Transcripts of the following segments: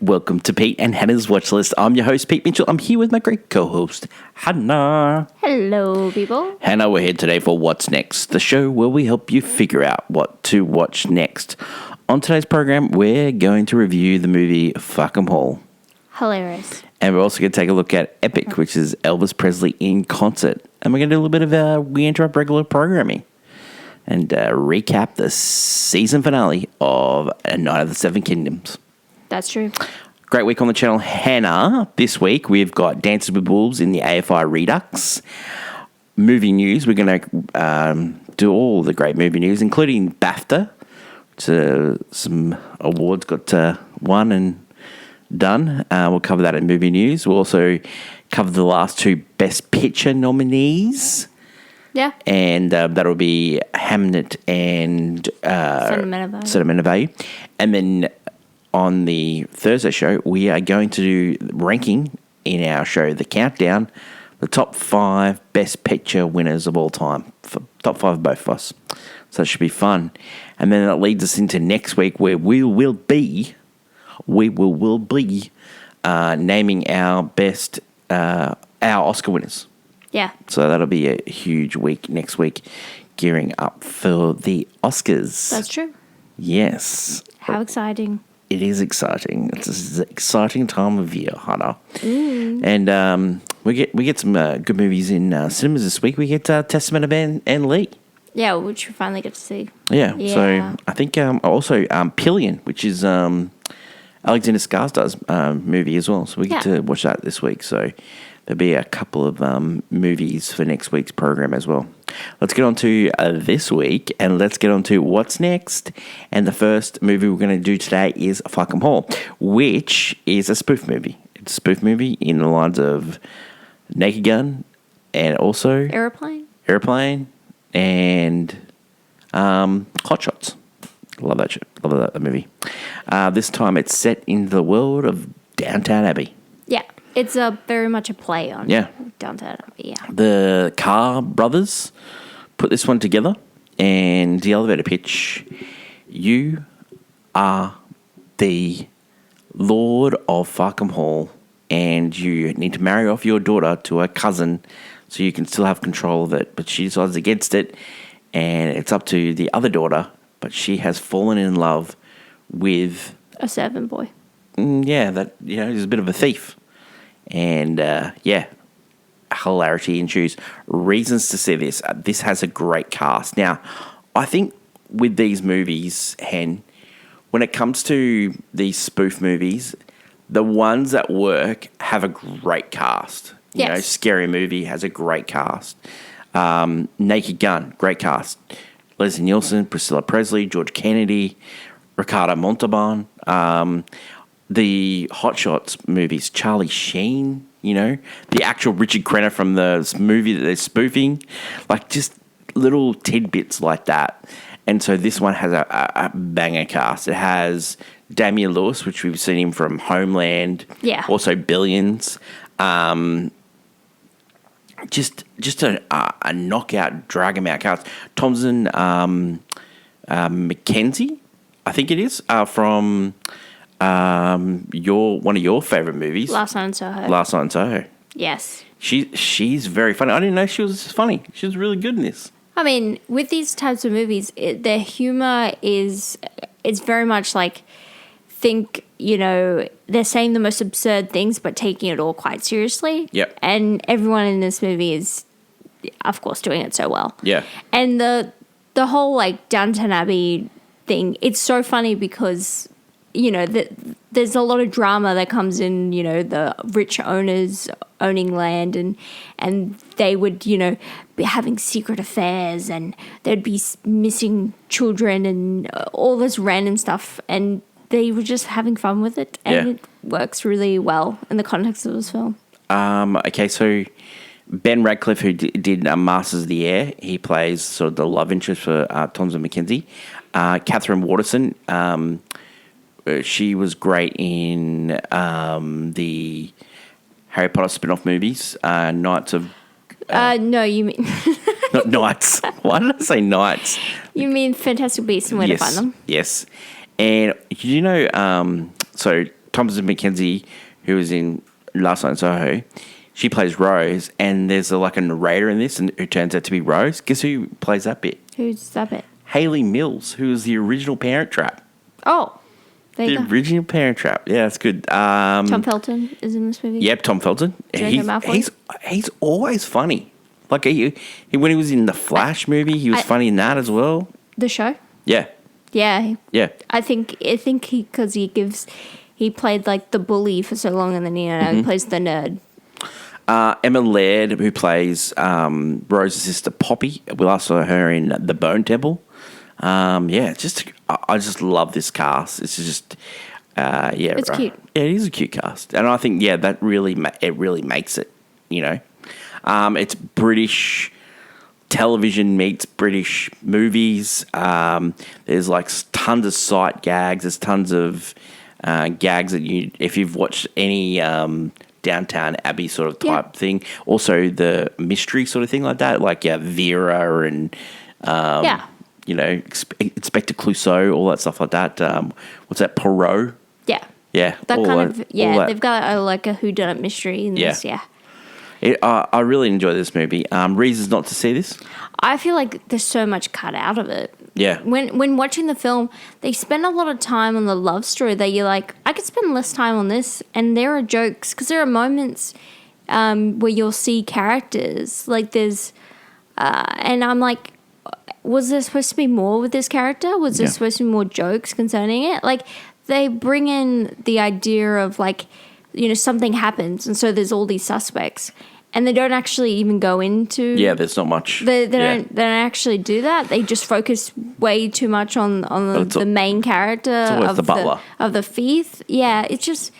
Welcome to Pete and Hannah's Watch List. I'm your host, Pete Mitchell. I'm here with my great co-host, Hannah. Hello, people. Hannah, we're here today for What's Next, the show where we help you figure out what to watch next. On today's program, we're going to review the movie Fuck 'Em All. Hilarious. And we're also going to take a look at Epic, which is Elvis Presley in concert. And we're going to do a little bit of We Interrupt Regular Programming and recap the season finale of A Night of the Seven Kingdoms. That's true. Great week on the channel, Hannah. This week we've got Dances with Wolves in the AFI Redux. Movie news. We're going to do all the great movie news, including BAFTA. Some awards got won and done. We'll cover that in movie news. We'll also cover the last two Best Picture nominees. Yeah. And that'll be Hamnet and Sentiment of Value. And then on the Thursday show, we are going to do ranking in our show, The Countdown, the top 5 Best Picture winners of all time. Top 5 of both of us. So that should be fun. And then that leads us into next week where we will be naming our best, our Oscar winners. Yeah. So that'll be a huge week next week, gearing up for the Oscars. That's true. Yes. How exciting. It is exciting. It's an exciting time of year, Hannah. And we get some good movies in cinemas this week. We get Testament of Anne Lee. Yeah, which we finally get to see. Yeah. So I think also Pillion, which is Alexander Skarsgård's movie as well. So we get to watch that this week. So there'll be a couple of movies for next week's program as well. Let's get on to this week, and let's get on to what's next. And the first movie we're going to do today is Fuck 'Em All, which is a spoof movie. It's a spoof movie in the lines of Naked Gun and also Airplane and Hot Shots. Love that shit. Love that movie. This time it's set in the world of Downton Abbey. Yeah. It's very much a play on Downton Abbey, yeah. The Carr brothers put this one together, and the elevator pitch: you are the Lord of Fuck 'Em All, and you need to marry off your daughter to a cousin so you can still have control of it, but she decides against it, and it's up to the other daughter, but she has fallen in love with a servant boy. He's a bit of a thief. And, hilarity ensues. Reasons to see this. This has a great cast. Now, I think with these movies, Hen, when it comes to these spoof movies, the ones that work have a great cast. You know, Scary Movie has a great cast. Naked Gun, great cast. Leslie Nielsen, Priscilla Presley, George Kennedy, Ricardo Montalban. The Hot Shots movies, Charlie Sheen, the actual Richard Crenna from the movie that they're spoofing, like just little tidbits like that. And so this one has a banger cast. It has Damian Lewis, which we've seen him from Homeland, also Billions. Just a knockout, drag him out cast. Thompson McKenzie, I think it is, from one of your favorite movies, Last Night in Soho. Yes. She's very funny. I didn't know she was funny. She was really good in this. I mean, with these types of movies, their humor it's very much like, they're saying the most absurd things but taking it all quite seriously. Yep. And everyone in this movie is, of course, doing it so well. Yeah. And the whole Downton Abbey thing, it's so funny because there's a lot of drama that comes in, the rich owners owning land and they would, be having secret affairs and there'd be missing children and all this random stuff. And they were just having fun with it. And it works really well in the context of this film. Okay, so Ben Radcliffe, who did Masters of the Air, he plays sort of the love interest for Thompson McKenzie. Catherine Waterston, she was great in the Harry Potter spin-off movies, Knights of... no, you mean... Not Knights. Why did I say Knights? You mean Fantastic Beasts and Where to Find Them? Yes. And so Thomasin McKenzie, who was in Last Night in Soho, she plays Rose, and there's like a narrator in this, and who turns out to be Rose. Guess who plays that bit? Who's that bit? Haley Mills, who was the original Parent Trap. Oh, there you The go. original Parent Trap. Yeah, that's good. Tom Felton is in this movie. Yep, Tom Felton. Draco Malfoy? He's always funny. Like when he was in the Flash movie, he was funny in that as well. The show. Yeah, Yeah. yeah. I think he played like the bully for so long, and then he plays the nerd. Emma Laird, who plays Rose's sister Poppy. We last saw her in The Bone Temple. I just love this cast. It's just, It's cute. Yeah, it is a cute cast, and I think that really makes it. It's British television meets British movies. There's like tons of sight gags. There's tons of gags that if you've watched any Downtown Abbey sort of type thing. Also the mystery sort of thing like that, like Vera and Inspector Clouseau, all that stuff like that. What's that, Poirot? Yeah. Yeah. That all kind that, of, yeah, all that. they've got like a whodunit mystery in this, yeah. I really enjoy this movie. Reasons not to see this? I feel like there's so much cut out of it. Yeah. When watching the film, they spend a lot of time on the love story that you're like, I could spend less time on this. And there are jokes, because there are moments where you'll see characters. Like there's, and I'm like, was there supposed to be more with this character? Was there supposed to be more jokes concerning it? Like they bring in the idea of like, something happens. And so there's all these suspects. And they don't actually even go into. Yeah, there's not much. They don't actually do that. They just focus way too much on the main character of the butler of the thief. Yeah, it was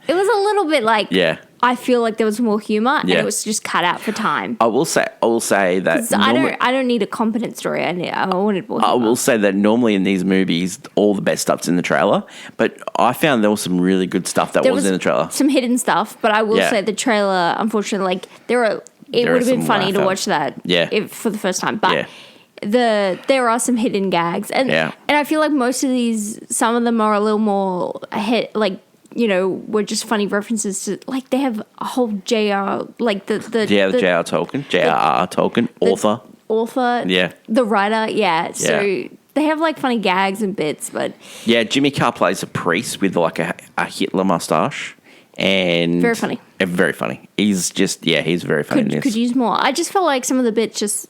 a little bit like. Yeah. I feel like there was more humor, and it was just cut out for time. I will say that I don't need a competent story. I wanted more humor. I will say that normally in these movies, all the best stuff's in the trailer. But I found there was some really good stuff that was in the trailer. Some hidden stuff, but I will say the trailer, unfortunately, like it would have been funny to watch that for the first time. But there are some hidden gags, and I feel like most of these, some of them are a little more were just funny references to, like, they have a whole JR, like the J.R. Tolkien, author. Yeah. The writer, so they have, like, funny gags and bits, but... Yeah, Jimmy Carr plays a priest with, like, a Hitler mustache, and... Very funny. Very funny. He's just, he's very funny in this. Could use more. I just felt like some of the bits just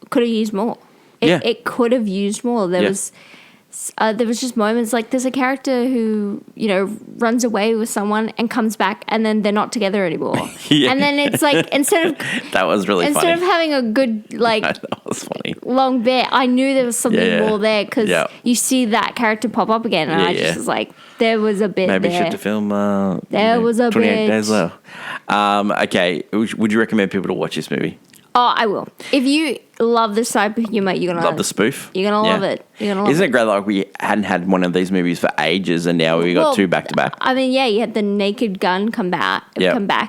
could have used more. It could have used more. There was just moments, like there's a character who, runs away with someone and comes back, and then they're not together anymore. And then it's like, instead of that was really funny. Instead of having a good, like, that was funny, long bit, I knew there was something more there, because you see that character pop up again, and I just was like, there was a bit maybe there. Should the film there was a 28 bit. days later. Okay, would you recommend people to watch this movie? Oh, I will. If you love this type of humor, you're gonna love the spoof. You're gonna love it. You're gonna love Isn't it great? Like, we hadn't had one of these movies for ages, and now we got two back to back. I mean, you had the Naked Gun come back,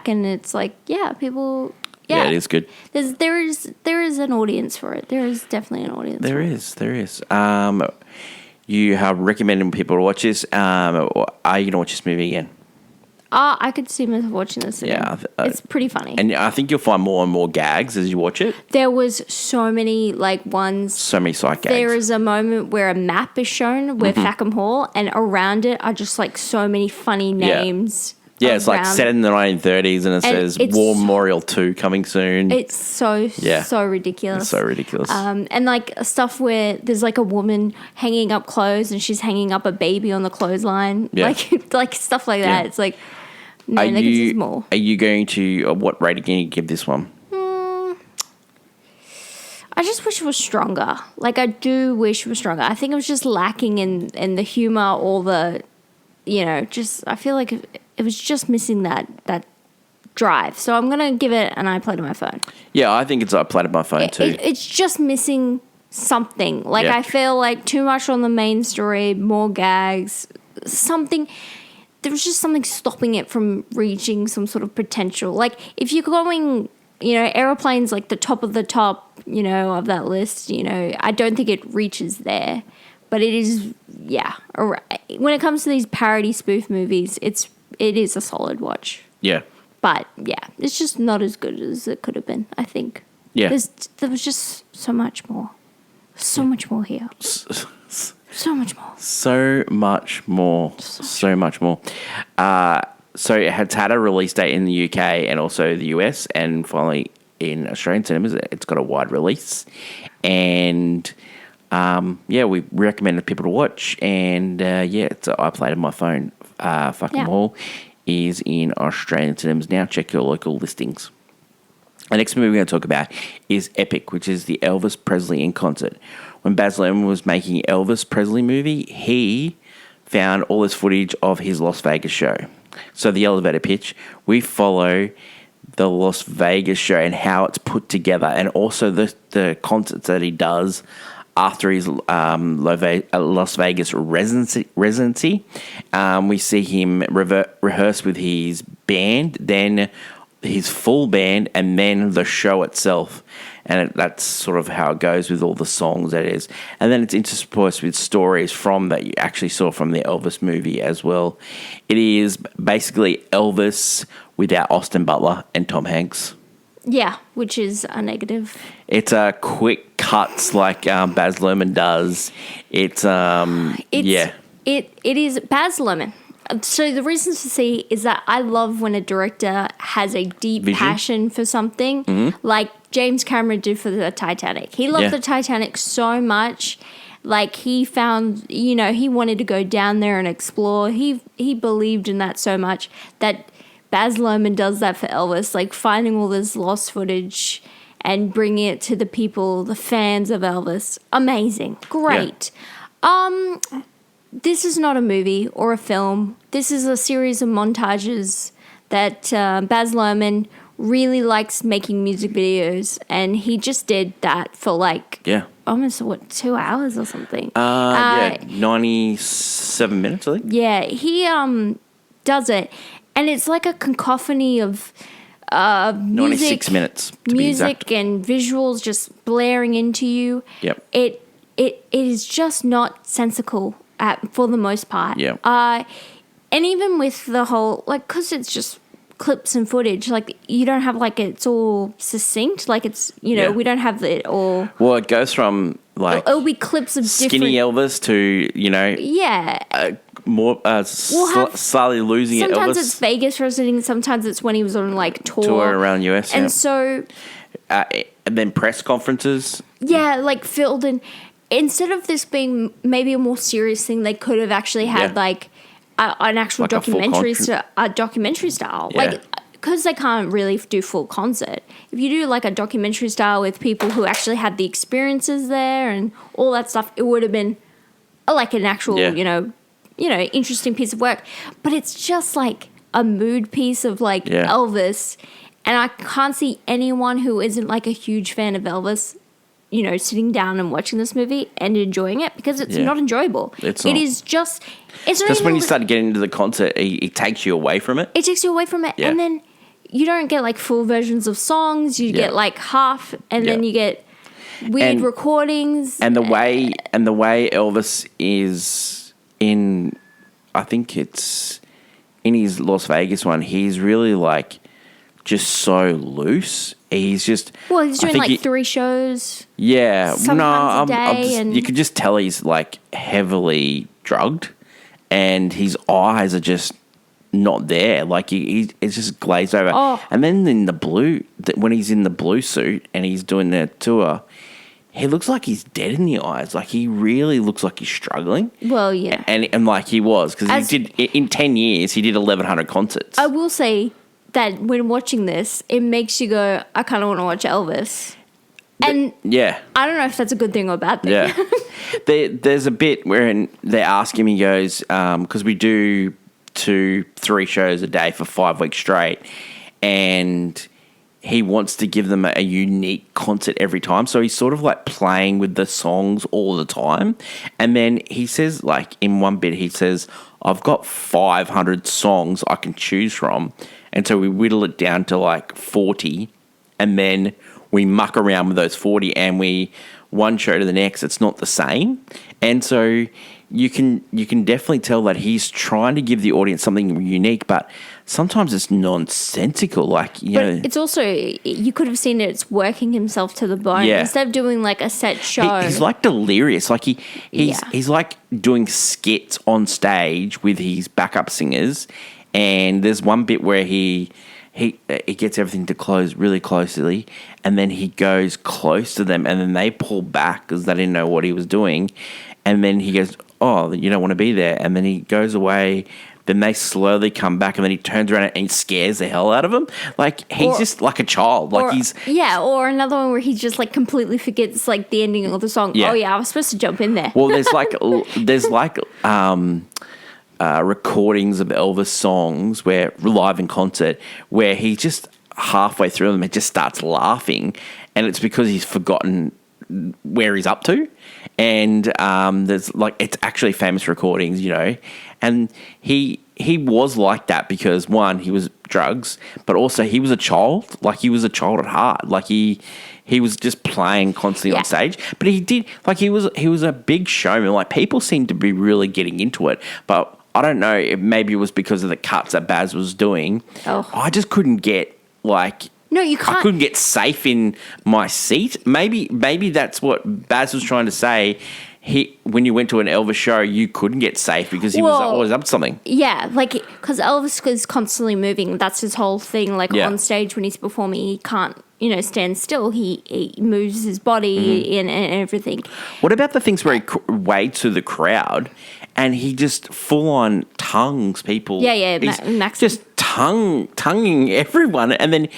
and it's like, people. Yeah, it is good. There is an audience for it. There is definitely an audience. There is. You have recommending people to watch this. Or are you gonna watch this movie again? I could see myself watching this again. Yeah, it's pretty funny. And I think you'll find more and more gags as you watch it. There was so many, so many sight gags. There is a moment where a map is shown where Thackham Hall, and around it are just like so many funny names. Yeah, it's like set in the 1930s, and it says War Memorial 2 coming soon. It's so ridiculous. It's so ridiculous. And like stuff where there's like a woman hanging up clothes, and she's hanging up a baby on the clothesline. Yeah. Like stuff like that. It's like, man, they could use more. Are you going to, what rating can you give this one? I just wish it was stronger. Like, I do wish it was stronger. I think it was just lacking in the humor, or the, I feel like it was just missing that drive. So I'm going to give it an iPlay to my phone. Yeah, I think it's iPlay to my phone too. It's just missing something. Like, I feel like too much on the main story, more gags, something. There was just something stopping it from reaching some sort of potential. Like, if you're going, Aeroplane's like the top of the top, of that list, I don't think it reaches there. But it is, when it comes to these parody spoof movies, it's it is a solid watch. Yeah. But yeah, it's just not as good as it could have been, I think. Yeah. There was just so much more. So much more here. So much more. So much more. So much more. So it has had a release date in the UK and also the US, and finally in Australian cinemas, it's got a wide release. And we recommended people to watch. And I played on my phone. Fuck 'em All is in Australian cinemas now. Check your local listings. The next movie we're going to talk about is Epic, which is the Elvis Presley in concert. When Baz Luhrmann was making Elvis Presley movie, he found all this footage of his Las Vegas show. So the elevator pitch, we follow the Las Vegas show and how it's put together, and also the concerts that he does after his Las Vegas residency. We see him rehearse with his band, then his full band, and then the show itself. And that's sort of how it goes with all the songs that is. And then it's interspersed with stories from that you actually saw from the Elvis movie as well. It is basically Elvis without Austin Butler and Tom Hanks. Yeah, which is a negative. It's a quick cuts like Baz Luhrmann does. It is Baz Luhrmann. So the reasons to see is that I love when a director has a deep passion for something, like James Cameron did for the Titanic. He loved the Titanic so much. Like he found, he wanted to go down there and explore. He believed in that so much that Baz Luhrmann does that for Elvis, like finding all this lost footage and bringing it to the people, the fans of Elvis. Amazing. Great. Yeah. This is not a movie or a film. This is a series of montages that Baz Luhrmann really likes making music videos, and he just did that for almost 2 hours or something. 97 minutes, I think. Yeah, he does it, and it's like a cacophony of music, 96 minutes to be music exact. And visuals just blaring into you. Yep. It is just not sensical for the most part. Yeah. And even with the whole, because it's just clips and footage, you don't have, it's all succinct. It's, we don't have it all. Well, it goes from, it'll be clips of skinny Elvis to, more slightly losing it Elvis. Sometimes it's Vegas visiting, sometimes it's when he was on, tour around US, and so... and then press conferences. Yeah, filled in... Instead of this being maybe a more serious thing, they could have actually had an actual documentary style. Yeah. Because they can't really do full concert. If you do a documentary style with people who actually had the experiences there and all that stuff, it would have been an actual, interesting piece of work. But it's just a mood piece of Elvis. And I can't see anyone who isn't a huge fan of Elvis sitting down and watching this movie and enjoying it, because it's not enjoyable. It's not. It is just... It's not just when you start getting into the concert, it takes you away from it. It takes you away from it. Yeah. And then you don't get full versions of songs. You get half, and then you get weird recordings. And the way Elvis is in, I think it's in his Las Vegas one, he's really just so loose. He's just... Well, he's doing 3 shows. Yeah. Sometimes a day. And you could just tell he's heavily drugged, and his eyes are just not there. It's just glazed over. Oh. And then in the blue, when he's in the blue suit and he's doing the tour, he looks like he's dead in the eyes. He really looks like he's struggling. Well, yeah. And he was, because he did, in 10 years, he did 1,100 concerts. I will say that when watching this, it makes you go, I kind of want to watch Elvis. And I don't know if that's a good thing or a bad thing. Yeah. There's a bit where they ask him, he goes, because we do 2-3 shows a day for 5 weeks straight, and he wants to give them a unique concert every time. So he's sort of playing with the songs all the time. And then he says, in one bit, he says, I've got 500 songs I can choose from. And so we whittle it down to 40, and then we muck around with those 40, and one show to the next, it's not the same. And so you can definitely tell that he's trying to give the audience something unique, but sometimes it's nonsensical. Like, But it's also, you could have seen it's working himself to the bone. Yeah. Instead of doing like a set show. he's like delirious. Like he's like doing skits on stage with his backup singers, and there's one bit where he gets everything to close really closely, and then he goes close to them, and then they pull back because they didn't know what he was doing, and then he goes, "Oh, you don't want to be there," and then he goes away. Then they slowly come back, and then he turns around and scares the hell out of them. Like he's just like a child. Like or another one where he just like completely forgets like the ending of the song. Yeah. Oh yeah, I was supposed to jump in there. Well, there's recordings of Elvis songs where live in concert where he just halfway through them, it just starts laughing, and it's because he's forgotten where he's up to. And there's like, it's actually famous recordings, and he was like that because, one, he was drugs, but also he was a child. Like, he was a child at heart. Like he was just playing constantly on stage, but he did, like, he was a big showman. Like, people seemed to be really getting into it, but I don't know, maybe it was because of the cuts that Baz was doing. Oh. I just couldn't get, like... No, you can't. I couldn't get safe in my seat. Maybe that's what Baz was trying to say. When you went to an Elvis show, you couldn't get safe because he was always up to something. Yeah, like, because Elvis is constantly moving. That's his whole thing. Like, Yeah. on stage when he's performing, he can't, stand still. He moves his body and everything. What about the things where he waits through the crowd and he just full on tongues people? Yeah, He's Max. just tonguing everyone, and then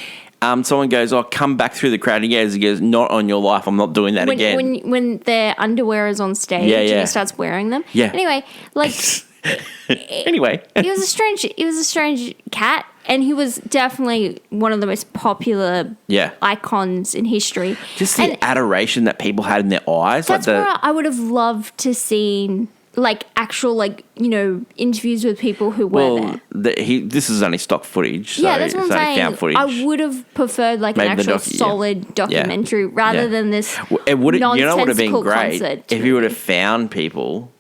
someone goes, "Oh, come back through the crowd." And he goes, "Not on your life. I'm not doing that again." When their underwear is on stage and he starts wearing them. Yeah. Anyway, like... Anyway. He was a strange cat, and he was definitely one of the most popular icons in history. Just the adoration that people had in their eyes. That's where I would have loved to seen, like, actual, like, interviews with people who were there. This is only stock footage. So that's what I'm saying. Found footage. I would have preferred like Maybe an actual solid documentary rather than this it would nonsensical would have been great concert. if you would have found people.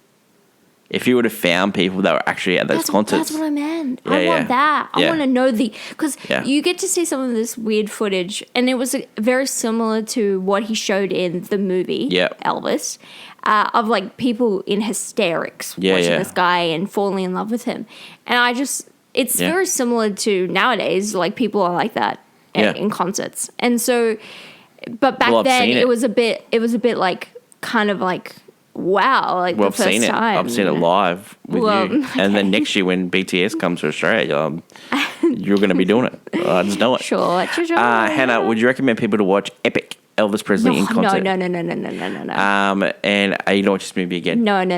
If you would have found people that were actually at those concerts. That's what I meant. Yeah, I want that. I want to know because you get to see some of this weird footage, and it was very similar to what he showed in the movie, Elvis, of like people in hysterics watching this guy and falling in love with him. And it's very similar to nowadays, like people are like that in concerts. And so, but back then it was a bit like kind of like, wow, like the first time. I've seen it live with you. Okay. And then next year when BTS comes to Australia, you're going to be doing it. I just know it. Sure. Hannah, would you recommend people to watch Epic Elvis Presley in concert? No. And are you going to watch this movie again? No. But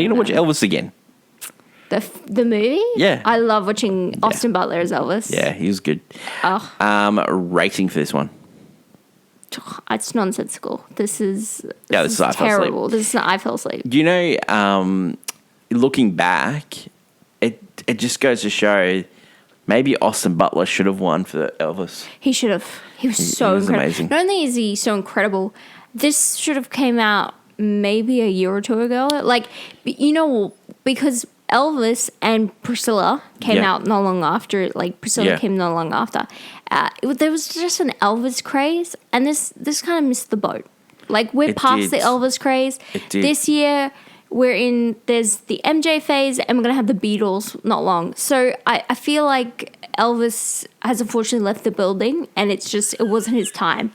are you going to watch Elvis again? The movie? Yeah. I love watching Austin Butler as Elvis. Yeah, he was good. Oh. Rating for this one? It's nonsensical. This is terrible. I fell asleep. You know, looking back, it just goes to show maybe Austin Butler should have won for Elvis. He should have. He was so incredible. Amazing. Not only is he so incredible, this should have came out maybe a year or two ago. Like, because Elvis and Priscilla came out not long after. Like, Priscilla came not long after. There was just an Elvis craze, and this kind of missed the boat. Like, we're past the Elvis craze. This year, there's the MJ phase, and we're going to have the Beatles not long. So I feel like Elvis has unfortunately left the building, and it wasn't his time.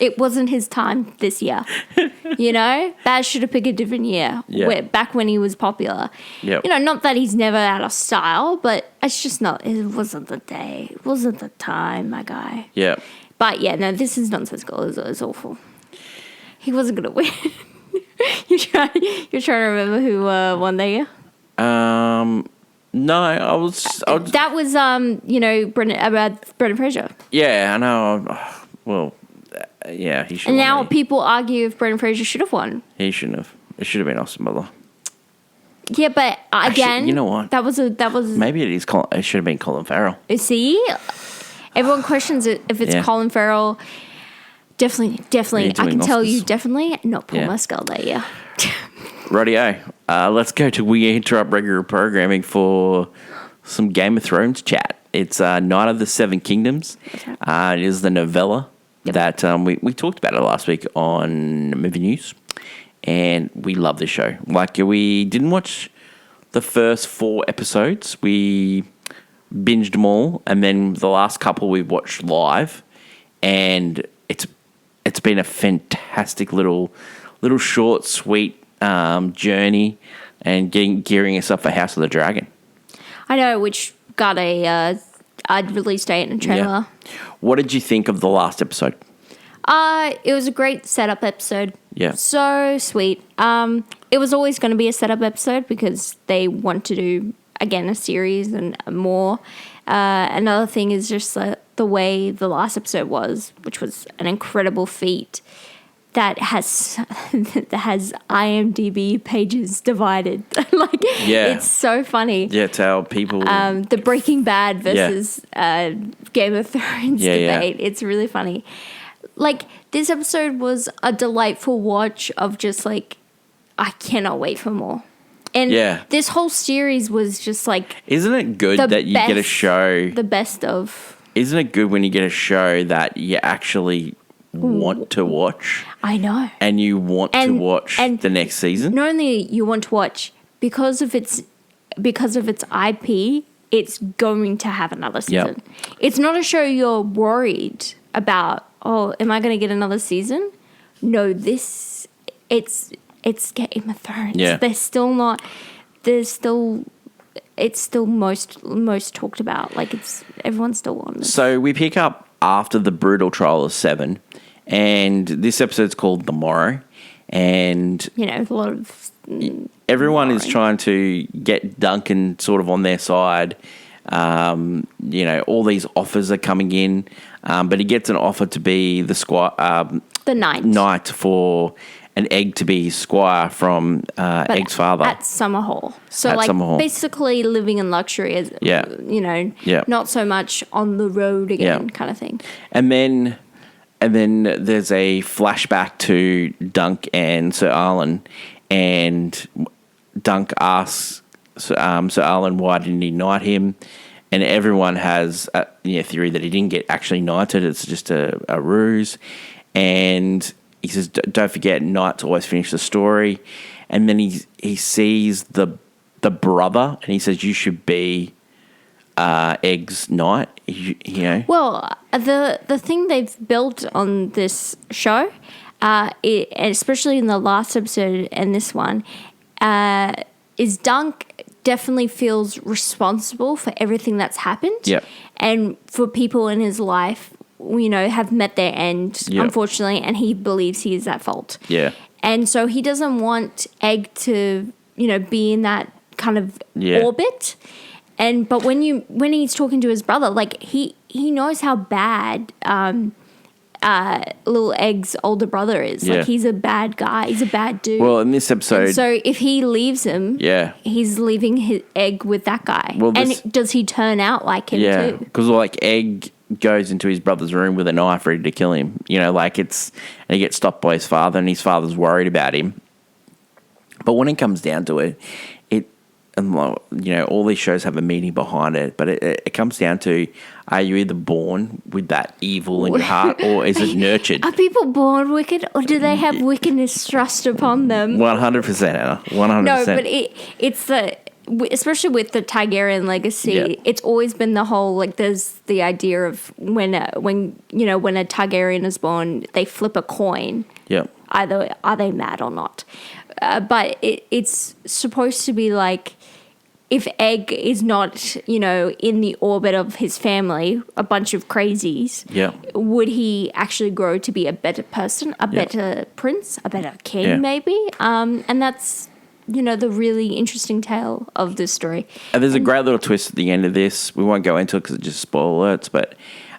It wasn't his time this year. Baz should have picked a different year. Yeah. Back when he was popular. Yep. Not that he's never out of style, but it's just not. It wasn't the day. It wasn't the time, my guy. Yeah. But no, this is nonsensical. It's awful. He wasn't gonna win. You're trying to remember who won that year? No, I was. That was Brendan Fraser. Yeah, I know. Well. Yeah, he should. And now people argue if Brendan Fraser should have won. He shouldn't have. It should have been Austin Butler. Yeah, but again, actually, you know what? That was maybe it should have been Colin Farrell. See, everyone questions it if it's Colin Farrell. Definitely. I can tell you definitely not Paul Mescal that year. Rightio. let's go to We Interrupt Regular Programming for some Game of Thrones chat. It's Night of the Seven Kingdoms. It is the novella that we talked about it last week on Movie News, and we love this show. Like, we didn't watch the first 4 episodes. We binged them all, and then the last couple we watched live, and it's been a fantastic little short, sweet journey, and gearing us up for House of the Dragon. I know, which got a release date and a trailer. Yeah. What did you think of the last episode? It was a great setup episode. Yeah. So sweet. It was always going to be a setup episode because they want to do, again, a series and more. Another thing is just the way the last episode was, which was an incredible feat that has IMDb pages divided. It's so funny. Yeah, it's how people... the Breaking Bad versus Game of Thrones debate. Yeah. It's really funny. Like, this episode was a delightful watch of just, like, I cannot wait for more. And this whole series was just, like... Isn't it good that you get a show... The best of... Isn't it good when you get a show that you actually want to watch? I know. And you want to watch the next season? Not only you want to watch, because of its IP, it's going to have another season. Yep. It's not a show you're worried about, oh, am I going to get another season? No, it's Game of Thrones. Yeah. It's still most talked about. Like, everyone's still on this. So we pick up after the brutal trial of 7, and this episode's called The Morrow, and a lot of everyone is trying to get Duncan sort of on their side. All these offers are coming in, but he gets an offer to be the knight for an Egg to be squire from Egg's father at Summerhall. So basically living in luxury, not so much on the road again, kind of thing. And then there's a flashback to Dunk and Sir Arlen, and Dunk asks Sir Arlen why didn't he knight him, and everyone has a theory that he didn't get actually knighted. It's just a ruse, and he says, don't forget, knights always finish the story. And then he sees the brother, and he says, you should be Egg's knight. Well, the thing they've built on this show, especially in the last episode and this one, is Dunk definitely feels responsible for everything that's happened. Yep. And for people in his life, have met their end, unfortunately, and he believes he is at fault. Yeah. And so he doesn't want Egg to, be in that kind of orbit. But when he's talking to his brother, like, he knows how bad little Egg's older brother is. Like, he's a bad guy. He's a bad dude. Well, in this episode... And so if he leaves him, he's leaving his Egg with that guy. Well, does he turn out like him too? Yeah, because, like, Egg goes into his brother's room with a knife ready to kill him. And he gets stopped by his father, and his father's worried about him. But when it comes down to it, all these shows have a meaning behind it, but it comes down to, are you either born with that evil in your heart, or is it nurtured? Are people born wicked, or do they have wickedness thrust upon them? 100%, Anna. 100%. No, but it's especially with the Targaryen legacy, it's always been the whole, like, there's the idea of when a Targaryen is born, they flip a coin. Yeah. Either are they mad or not? But it's supposed to be like, if Egg is not, in the orbit of his family, a bunch of crazies, would he actually grow to be a better person, a better prince, a better king, maybe? And that's, the really interesting tale of this story. And there's a great little twist at the end of this. We won't go into it because it's just spoiler alerts, but...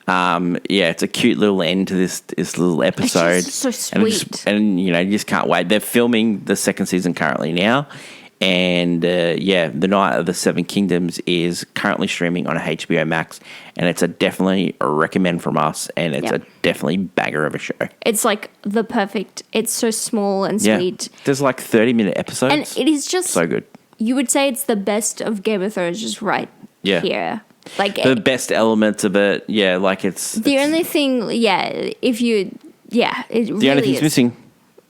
it's a cute little end to this little episode. It's just so sweet. And you just can't wait. They're filming the second season currently now, And The Night of the Seven Kingdoms is currently streaming on HBO Max, and it's definitely a recommend from us, and it's a definitely bagger of a show. It's like the perfect. It's so small and Yeah, sweet. there's like 30-minute episodes, And it is just so good. You would say it's the best of Game of Thrones, just right here. Like The best elements of it, like it's the only thing, if you, it the really only thing's missing.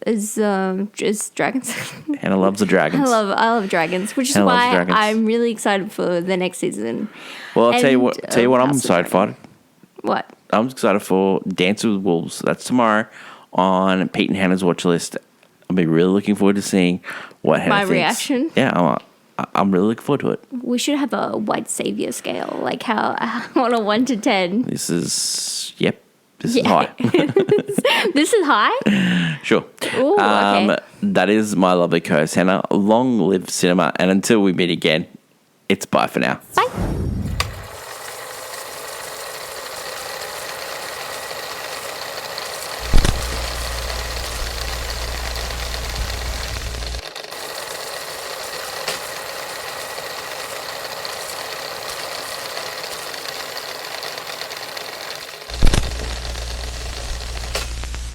Is just dragons. Hannah loves the dragons. I love dragons, which is Hannah loves why dragons. I'm really excited for the next season. Well, I'll tell you what I'm House of excited for. What? I'm excited for Dance with Wolves. That's tomorrow on Pete and Hannah's watch list. I'll be really looking forward to seeing what Hannah thinks. Reaction. Yeah, I'm really looking forward to it. We should have a white savior scale, like how on a 1 to 10. This is high. This is high? Sure. Ooh, okay. That is my lovely co-host, Hannah. Long live cinema, and until we meet again, it's bye for now. Bye.